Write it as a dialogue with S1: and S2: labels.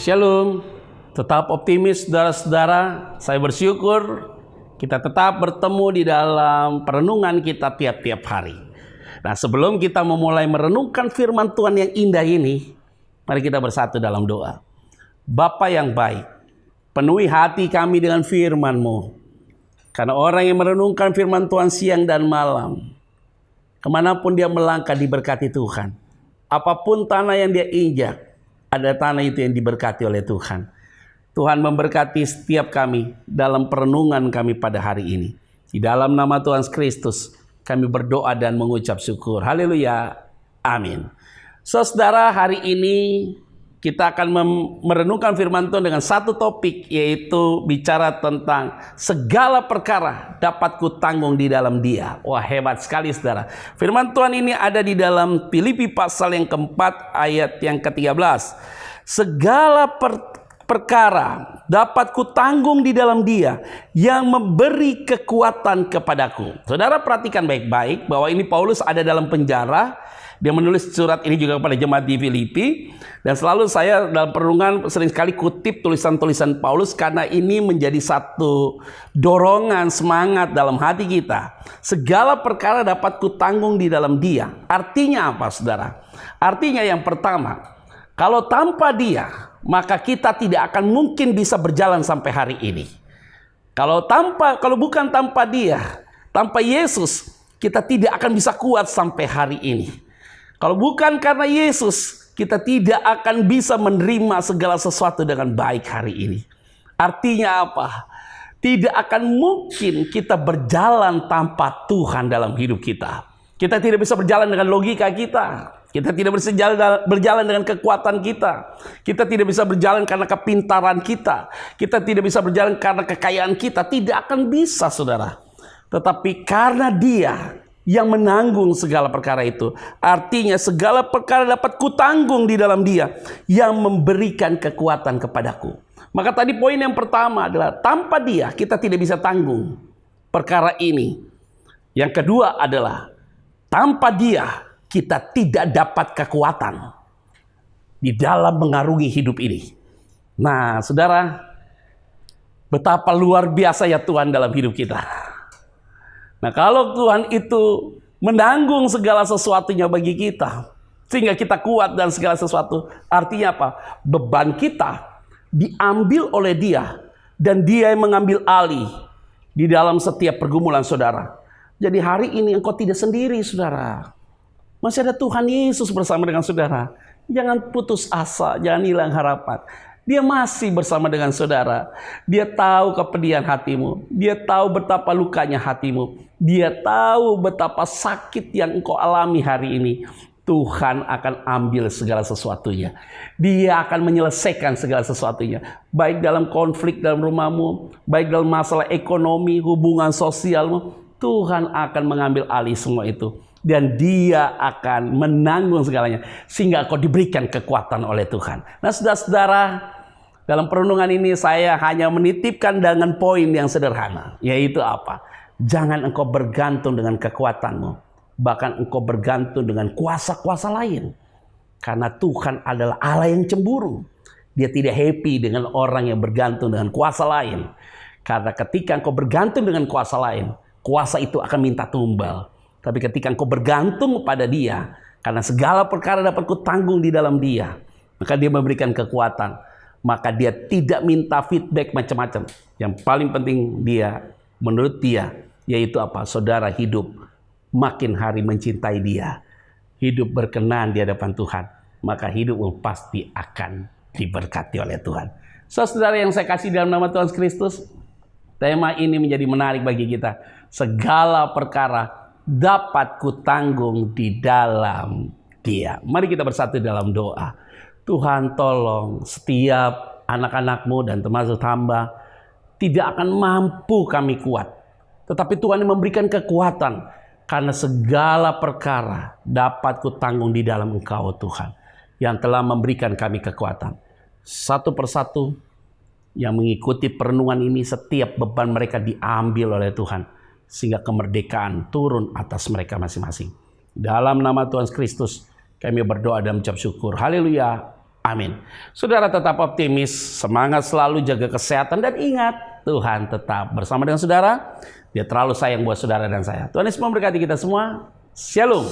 S1: Shalom, tetap optimis saudara-saudara. Saya bersyukur kita tetap bertemu di dalam perenungan kita tiap-tiap hari. Nah, sebelum kita memulai merenungkan firman Tuhan yang indah ini, mari kita bersatu dalam doa. Bapa yang baik, penuhi hati kami dengan firman-Mu. Karena orang yang merenungkan firman Tuhan siang dan malam, kemanapun dia melangkah diberkati Tuhan. Apapun tanah yang dia injak, ada tanah itu yang diberkati oleh Tuhan. Tuhan memberkati setiap kami dalam perenungan kami pada hari ini. Di dalam nama Tuhan Kristus, kami berdoa dan mengucap syukur. Haleluya. Amin. Saudara, hari ini kita akan merenungkan firman Tuhan dengan satu topik, yaitu bicara tentang segala perkara dapat kutanggung di dalam Dia. Wah, hebat sekali saudara. Firman Tuhan ini ada di dalam Filipi pasal yang keempat ayat yang ke-13. Segala perkara dapat kutanggung di dalam Dia yang memberi kekuatan kepadaku. Saudara perhatikan baik-baik bahwa ini Paulus ada dalam penjara. Dia menulis surat ini juga kepada jemaat di Filipi. Dan selalu saya dalam perenungan sering sekali kutip tulisan-tulisan Paulus, karena ini menjadi satu dorongan semangat dalam hati kita. Segala perkara dapat kutanggung di dalam Dia. Artinya apa saudara? Artinya yang pertama, kalau tanpa Dia, maka kita tidak akan mungkin bisa berjalan sampai hari ini. Kalau bukan tanpa Dia, tanpa Yesus, kita tidak akan bisa kuat sampai hari ini. Kalau bukan karena Yesus, kita tidak akan bisa menerima segala sesuatu dengan baik hari ini. Artinya apa? Tidak akan mungkin kita berjalan tanpa Tuhan dalam hidup kita. Kita tidak bisa berjalan dengan logika kita. Kita tidak bisa berjalan dengan kekuatan kita. Kita tidak bisa berjalan karena kepintaran kita. Kita tidak bisa berjalan karena kekayaan kita. Tidak akan bisa, saudara. Tetapi karena Dia yang menanggung segala perkara itu. Artinya segala perkara dapat kutanggung di dalam Dia yang memberikan kekuatan kepadaku. Maka tadi poin yang pertama adalah tanpa Dia kita tidak bisa tanggung perkara ini. Yang kedua adalah tanpa Dia kita tidak dapat kekuatan di dalam mengarungi hidup ini. Nah, saudara, betapa luar biasa ya Tuhan dalam hidup kita. Nah, kalau Tuhan itu menanggung segala sesuatunya bagi kita, sehingga kita kuat dan segala sesuatu, artinya apa? Beban kita diambil oleh Dia, dan Dia yang mengambil alih di dalam setiap pergumulan saudara. Jadi hari ini engkau tidak sendiri, saudara. Masih ada Tuhan Yesus bersama dengan saudara. Jangan putus asa, jangan hilang harapan. Dia masih bersama dengan saudara. Dia tahu kepedihan hatimu. Dia tahu betapa lukanya hatimu. Dia tahu betapa sakit yang engkau alami hari ini. Tuhan akan ambil segala sesuatunya. Dia akan menyelesaikan segala sesuatunya. Baik dalam konflik dalam rumahmu, baik dalam masalah ekonomi, hubungan sosialmu. Tuhan akan mengambil alih semua itu. Dan Dia akan menanggung segalanya. Sehingga engkau diberikan kekuatan oleh Tuhan. Nah, saudara-saudara, dalam perenungan ini saya hanya menitipkan dengan poin yang sederhana. Yaitu apa? Jangan engkau bergantung dengan kekuatanmu. Bahkan engkau bergantung dengan kuasa-kuasa lain. Karena Tuhan adalah Allah yang cemburu. Dia tidak happy dengan orang yang bergantung dengan kuasa lain. Karena ketika engkau bergantung dengan kuasa lain, kuasa itu akan minta tumbal. Tapi ketika engkau bergantung pada Dia, karena segala perkara dapat kutanggung di dalam Dia, maka Dia memberikan kekuatan. Maka Dia tidak minta feedback macam-macam. Yang paling penting menurut Dia, yaitu apa? Saudara hidup makin hari mencintai Dia. Hidup berkenan di hadapan Tuhan. Maka hidupmu pasti akan diberkati oleh Tuhan. Saudara yang saya kasih dalam nama Tuhan Kristus, tema ini menjadi menarik bagi kita. Segala perkara dapat kutanggung di dalam Dia. Mari kita bersatu dalam doa. Tuhan, tolong setiap anak-anak-Mu dan termasuk hamba, tidak akan mampu kami kuat. Tetapi Tuhan yang memberikan kekuatan. Karena segala perkara dapat kutanggung di dalam Engkau, Tuhan. Yang telah memberikan kami kekuatan. Satu persatu yang mengikuti perenungan ini, setiap beban mereka diambil oleh Tuhan. Sehingga kemerdekaan turun atas mereka masing-masing. Dalam nama Tuhan Kristus, kami berdoa dan mengucap syukur. Haleluya. Amin. Saudara tetap optimis, semangat selalu, jaga kesehatan, dan ingat, Tuhan tetap bersama dengan saudara. Dia terlalu sayang buat saudara dan saya. Tuhan Yesus memberkati kita semua. Shalom.